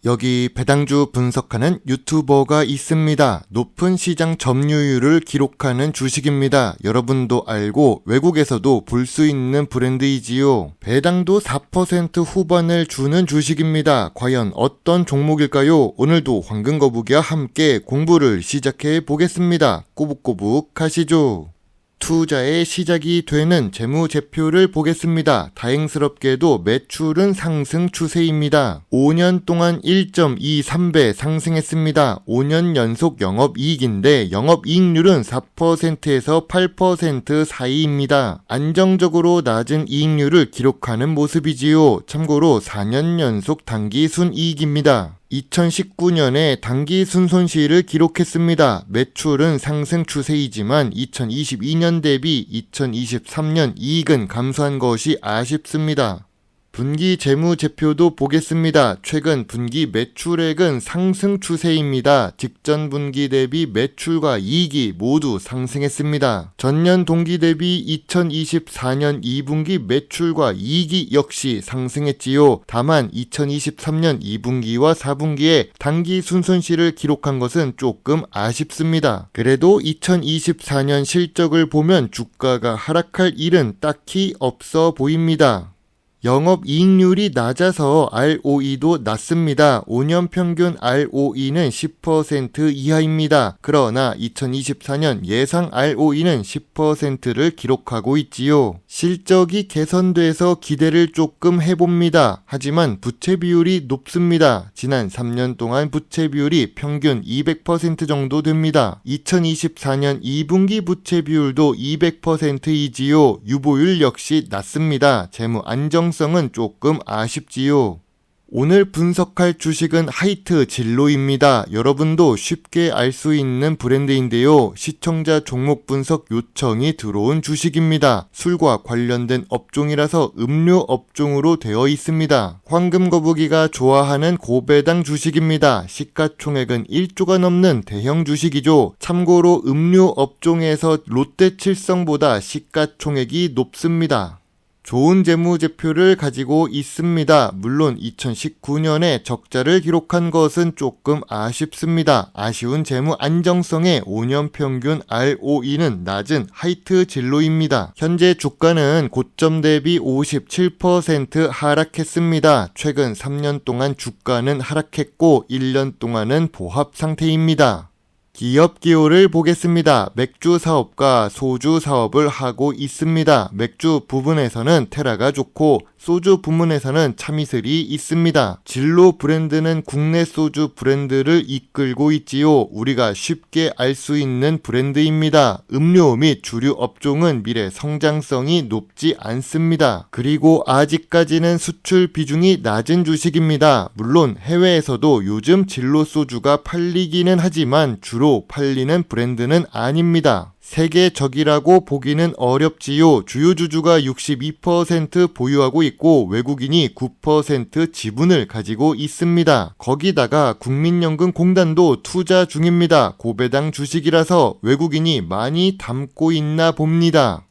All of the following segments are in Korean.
여기 배당주 분석하는 유튜버가 있습니다. 높은 시장 점유율을 기록하는 주식입니다. 여러분도 알고 외국에서도 볼 수 있는 브랜드이지요. 배당도 4% 후반을 주는 주식입니다. 과연 어떤 종목일까요? 오늘도 황금거북이와 함께 공부를 시작해 보겠습니다. 꼬북꼬북 하시죠. 투자의 시작이 되는 재무제표를 보겠습니다. 다행스럽게도 매출은 상승 추세입니다. 5년 동안 1.23배 상승했습니다. 5년 연속 영업이익인데 영업이익률은 4%에서 8% 사이입니다. 안정적으로 낮은 이익률을 기록하는 모습이지요. 참고로 4년 연속 당기 순이익입니다. 2019년에 당기 순손실을 기록했습니다. 매출은 상승 추세이지만 2022년 대비 2023년 이익은 감소한 것이 아쉽습니다. 분기 재무제표도 보겠습니다. 최근 분기 매출액은 상승 추세입니다. 직전 분기 대비 매출과 이익이 모두 상승했습니다. 전년 동기 대비 2024년 2분기 매출과 이익이 역시 상승했지요. 다만 2023년 2분기와 4분기에 당기 순손실을 기록한 것은 조금 아쉽습니다. 그래도 2024년 실적을 보면 주가가 하락할 일은 딱히 없어 보입니다. 영업이익률이 낮아서 ROE도 낮습니다. 5년 평균 ROE는 10% 이하입니다. 그러나 2024년 예상 ROE는 10%를 기록하고 있지요. 실적이 개선돼서 기대를 조금 해봅니다. 하지만 부채 비율이 높습니다. 지난 3년 동안 부채 비율이 평균 200% 정도 됩니다. 2024년 2분기 부채 비율도 200%이지요. 유보율 역시 낮습니다. 재무 안정성은 조금 아쉽지요. 오늘 분석할 주식은 하이트 진로입니다. 여러분도 쉽게 알 수 있는 브랜드인데요. 시청자 종목 분석 요청이 들어온 주식입니다. 술과 관련된 업종이라서 음료 업종으로 되어 있습니다. 황금거북이가 좋아하는 고배당 주식입니다. 시가총액은 1조가 넘는 대형 주식이죠. 참고로 음료 업종에서 롯데칠성보다 시가총액이 높습니다. 좋은 재무제표를 가지고 있습니다. 물론 2019년에 적자를 기록한 것은 조금 아쉽습니다. 아쉬운 재무 안정성의 5년 평균 ROE는 낮은 하이트 진로입니다. 현재 주가는 고점 대비 57% 하락했습니다. 최근 3년 동안 주가는 하락했고 1년 동안은 보합 상태입니다. 기업 기호를 보겠습니다. 맥주 사업과 소주 사업을 하고 있습니다. 맥주 부분에서는 테라가 좋고 소주 부문에서는 참이슬이 있습니다. 진로 브랜드는 국내 소주 브랜드를 이끌고 있지요. 우리가 쉽게 알 수 있는 브랜드입니다. 음료 및 주류 업종은 미래 성장성이 높지 않습니다. 그리고 아직까지는 수출 비중이 낮은 주식입니다. 물론 해외에서도 요즘 진로 소주가 팔리기는 하지만 주로 팔리는 브랜드는 아닙니다. 세계적이라고 보기는 어렵지요. 주요 주주가 62% 보유하고 있고 외국인이 9% 지분을 가지고 있습니다. 거기다가 국민연금공단도 투자 중입니다. 고배당 주식이라서 외국인이 많이 담고 있나 봅니다.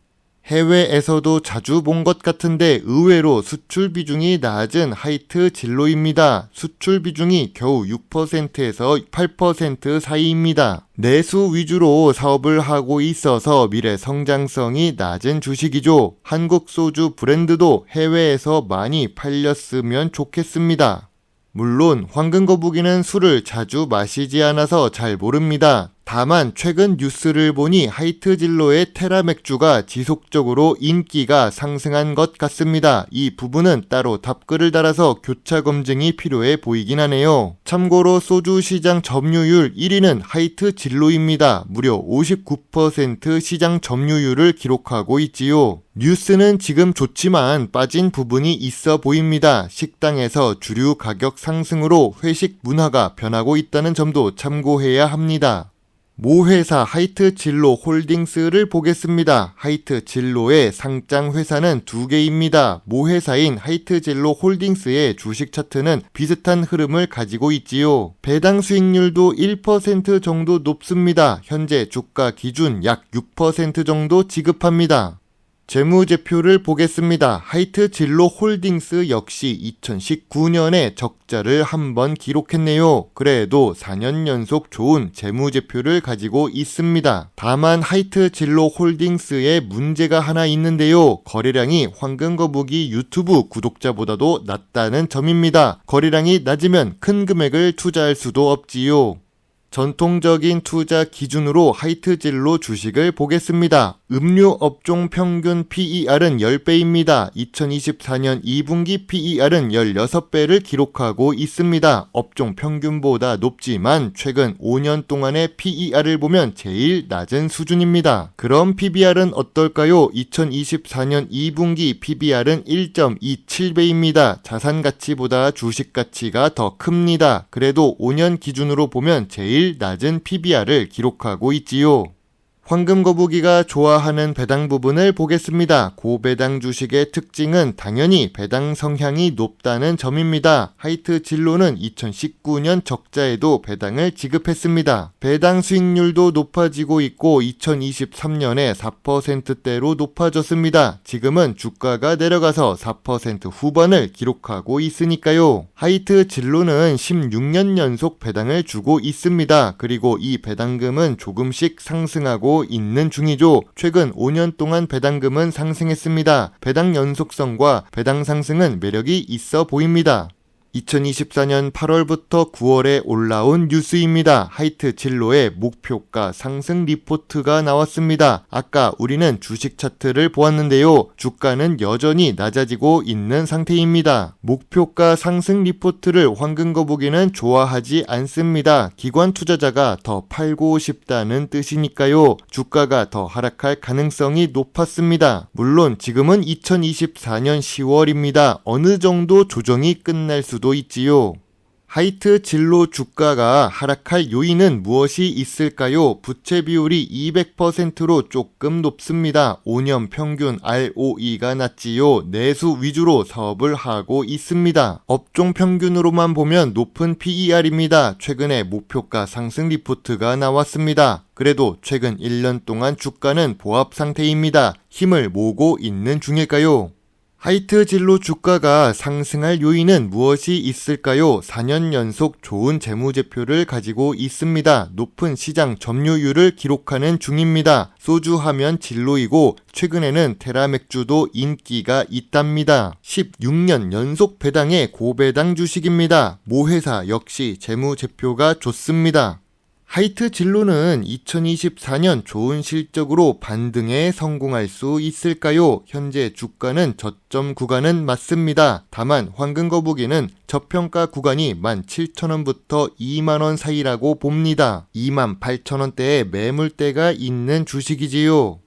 해외에서도 자주 본 것 같은데 의외로 수출 비중이 낮은 하이트 진로입니다. 수출 비중이 겨우 6%에서 8% 사이입니다. 내수 위주로 사업을 하고 있어서 미래 성장성이 낮은 주식이죠. 한국 소주 브랜드도 해외에서 많이 팔렸으면 좋겠습니다. 물론 황금거북이는 술을 자주 마시지 않아서 잘 모릅니다. 다만 최근 뉴스를 보니 하이트 진로의 테라 맥주가 지속적으로 인기가 상승한 것 같습니다. 이 부분은 따로 답글을 달아서 교차 검증이 필요해 보이긴 하네요. 참고로 소주 시장 점유율 1위는 하이트 진로입니다. 무려 59% 시장 점유율을 기록하고 있지요. 뉴스는 지금 좋지만 빠진 부분이 있어 보입니다. 식당에서 주류 가격 상승으로 회식 문화가 변하고 있다는 점도 참고해야 합니다. 모회사 하이트 진로 홀딩스를 보겠습니다. 하이트 진로의 상장 회사는 2개입니다. 모회사인 하이트 진로 홀딩스의 주식 차트는 비슷한 흐름을 가지고 있지요. 배당 수익률도 1% 정도 높습니다. 현재 주가 기준 약 6% 정도 지급합니다. 재무제표를 보겠습니다. 하이트 진로 홀딩스 역시 2019년에 적자를 한번 기록했네요. 그래도 4년 연속 좋은 재무제표를 가지고 있습니다. 다만 하이트 진로 홀딩스에 문제가 하나 있는데요. 거래량이 황금거북이 유튜브 구독자보다도 낮다는 점입니다. 거래량이 낮으면 큰 금액을 투자할 수도 없지요. 전통적인 투자 기준으로 하이트 진로 주식을 보겠습니다. 음료 업종 평균 PER은 10배입니다. 2024년 2분기 PER은 16배를 기록하고 있습니다. 업종 평균보다 높지만 최근 5년 동안의 PER을 보면 제일 낮은 수준입니다. 그럼 PBR은 어떨까요? 2024년 2분기 PBR은 1.27배입니다. 자산 가치보다 주식 가치가 더 큽니다. 그래도 5년 기준으로 보면 제일 낮은 PBR을 기록하고 있지요. 황금거북이가 좋아하는 배당 부분을 보겠습니다. 고배당 주식의 특징은 당연히 배당 성향이 높다는 점입니다. 하이트 진로는 2019년 적자에도 배당을 지급했습니다. 배당 수익률도 높아지고 있고 2023년에 4%대로 높아졌습니다. 지금은 주가가 내려가서 4% 후반을 기록하고 있으니까요. 하이트 진로는 16년 연속 배당을 주고 있습니다. 그리고 이 배당금은 조금씩 상승하고 있는 중이죠. 최근 5년 동안 배당금은 상승했습니다. 배당 연속성과 배당 상승은 매력이 있어 보입니다. 2024년 8월부터 9월에 올라온 뉴스입니다. 하이트 진로의 목표가 상승 리포트가 나왔습니다. 아까 우리는 주식 차트를 보았는데요. 주가는 여전히 낮아지고 있는 상태입니다. 목표가 상승 리포트를 황금거북이는 좋아하지 않습니다. 기관 투자자가 더 팔고 싶다는 뜻이니까요. 주가가 더 하락할 가능성이 높았습니다. 물론 지금은 2024년 10월입니다. 어느 정도 조정이 끝날 수도 있지요. 하이트 진로 주가가 하락할 요인은 무엇이 있을까요? 부채 비율이 200%로 조금 높습니다. 5년 평균 ROE가 낮지요. 내수 위주로 사업을 하고 있습니다. 업종 평균으로만 보면 높은 PER입니다. 최근에 목표가 상승 리포트가 나왔습니다. 그래도 최근 1년 동안 주가는 보합 상태입니다. 힘을 모으고 있는 중일까요? 하이트 진로 주가가 상승할 요인은 무엇이 있을까요? 4년 연속 좋은 재무제표를 가지고 있습니다. 높은 시장 점유율을 기록하는 중입니다. 소주 하면 진로이고 최근에는 테라 맥주도 인기가 있답니다. 16년 연속 배당의 고배당 주식입니다. 모회사 역시 재무제표가 좋습니다. 하이트 진로는 2024년 좋은 실적으로 반등에 성공할 수 있을까요? 현재 주가는 저점 구간은 맞습니다. 다만 황금거북이는 저평가 구간이 17,000원부터 2만원 사이라고 봅니다. 28,000원대에 매물대가 있는 주식이지요.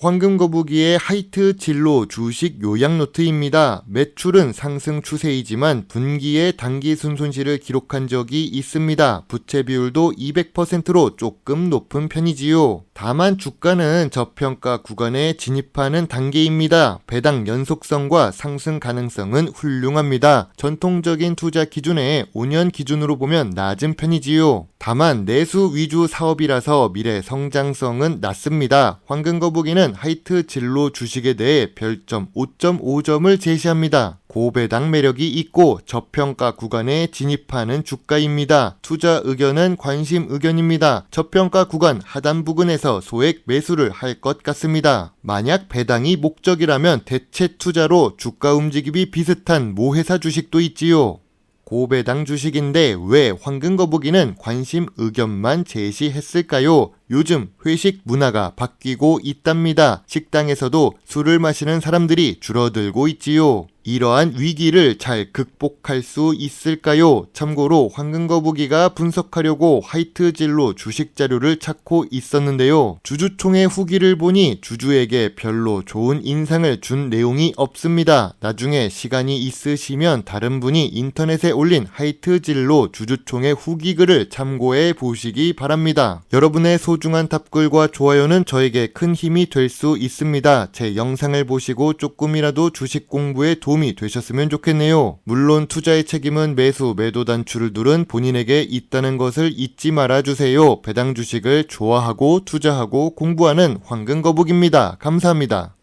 황금거북이의 하이트 진로 주식 요약 노트입니다. 매출은 상승 추세이지만 분기에 단기 순손실을 기록한 적이 있습니다. 부채 비율도 200%로 조금 높은 편이지요. 다만 주가는 저평가 구간에 진입하는 단계입니다. 배당 연속성과 상승 가능성은 훌륭합니다. 전통적인 투자 기준에 5년 기준으로 보면 낮은 편이지요. 다만 내수 위주 사업이라서 미래 성장성은 낮습니다. 황금거북이는 하이트 진로 주식에 대해 별점 5.5점을 제시합니다. 고배당 매력이 있고 저평가 구간에 진입하는 주가입니다. 투자 의견은 관심 의견입니다. 저평가 구간 하단 부근에서 소액 매수를 할 것 같습니다. 만약 배당이 목적이라면 대체 투자로 주가 움직임이 비슷한 모회사 주식도 있지요. 고배당 주식인데 왜 황금거북이는 관심 의견만 제시했을까요? 요즘 회식 문화가 바뀌고 있답니다. 식당에서도 술을 마시는 사람들이 줄어들고 있지요. 이러한 위기를 잘 극복할 수 있을까요? 참고로 황금거북이가 분석하려고 하이트 진로 주식 자료를 찾고 있었는데요. 주주총회 후기를 보니 주주에게 별로 좋은 인상을 준 내용이 없습니다. 나중에 시간이 있으시면 다른 분이 인터넷에 올린 하이트 진로 주주총회 후기 글을 참고해 보시기 바랍니다. 여러분의 소중한 답글과 좋아요는 저에게 큰 힘이 될 수 있습니다. 제 영상을 보시고 조금이라도 주식 공부에 도움이 되셨으면 좋겠네요. 물론 투자의 책임은 매수, 매도 단추를 누른 본인에게 있다는 것을 잊지 말아주세요. 배당 주식을 좋아하고 투자하고 공부하는 황금거북입니다. 감사합니다.